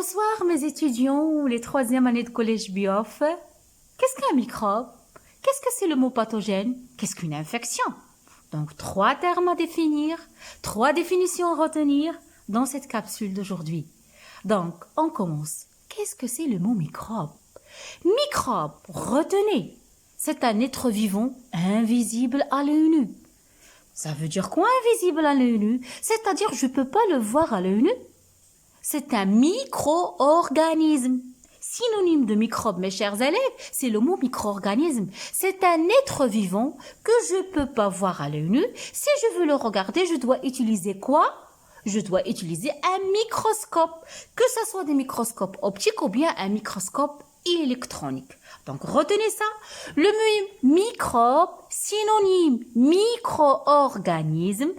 Bonsoir mes étudiants, les troisième années de collège Biof. Qu'est-ce qu'un microbe? Qu'est-ce que c'est le mot pathogène? Qu'est-ce qu'une infection? Donc 3 termes à définir, 3 définitions à retenir dans cette capsule d'aujourd'hui. Donc on commence. Qu'est-ce que c'est le mot microbe? Microbe, retenez, c'est un être vivant invisible à l'œil nu. Ça veut dire quoi invisible à l'œil nu? C'est-à-dire je ne peux pas le voir à l'œil nu. C'est un micro-organisme. Synonyme de microbe, mes chers élèves, c'est le mot micro-organisme. C'est un être vivant que je ne peux pas voir à l'œil nu. Si je veux le regarder, je dois utiliser quoi? Je dois utiliser un microscope, que ce soit des microscopes optiques ou bien un microscope électronique. Donc retenez ça, le microbe, synonyme micro-organisme,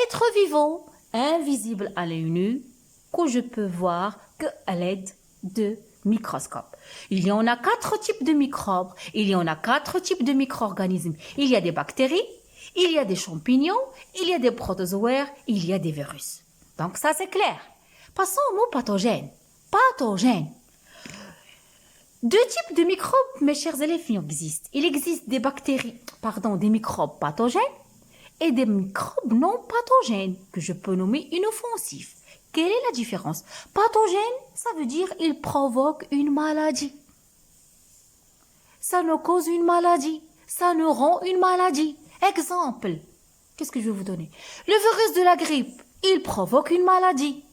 être vivant, invisible à l'œil nu, que je peux voir qu'à l'aide de microscope. Il y en a 4 types de microbes, il y en a 4 types de micro-organismes. Il y a des bactéries, il y a des champignons, il y a des protozoaires, il y a des virus. Donc ça c'est clair. Passons au mot pathogène. Pathogène. 2 types de microbes, mes chers élèves, il existe. Il existe des des microbes pathogènes et des microbes non pathogènes que je peux nommer inoffensifs. Quelle est la différence? Pathogène, ça veut dire il provoque une maladie. Ça nous cause une maladie. Ça nous rend une maladie. Exemple, qu'est-ce que je vais vous donner? Le virus de la grippe, il provoque une maladie.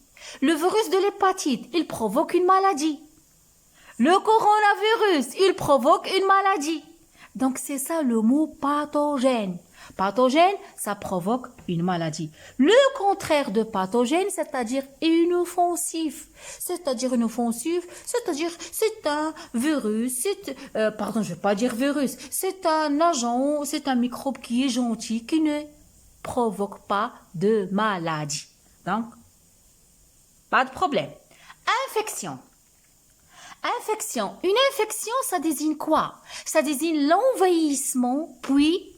Le virus de l'hépatite, il provoque une maladie. Le coronavirus, il provoque une maladie. Donc c'est ça le mot pathogène. Pathogène, ça provoque une maladie. Le contraire de pathogène, c'est-à-dire inoffensif. C'est-à-dire inoffensif, c'est-à-dire c'est un virus, je vais pas dire virus, c'est un agent, c'est un microbe qui est gentil, qui ne provoque pas de maladie. Donc, pas de problème. Infection. Infection. Une infection, ça désigne quoi? Ça désigne l'envahissement, puis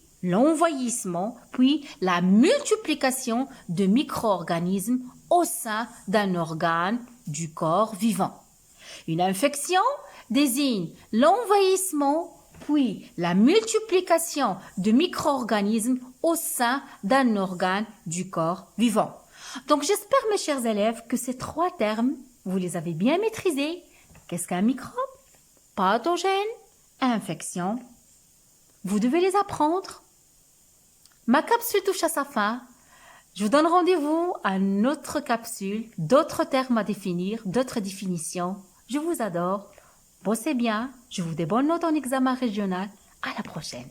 la multiplication de micro-organismes au sein d'un organe du corps vivant. Une infection désigne l'envahissement, puis la multiplication de micro-organismes au sein d'un organe du corps vivant. Donc j'espère, mes chers élèves, que ces 3 termes, vous les avez bien maîtrisés. Qu'est-ce qu'un microbe? Pathogène, infection. Vous devez les apprendre. Ma capsule touche à sa fin. Je vous donne rendez-vous à une autre capsule, d'autres termes à définir, d'autres définitions. Je vous adore. Bossez bien. Je vous donne bonnes notes en examen régional. À la prochaine.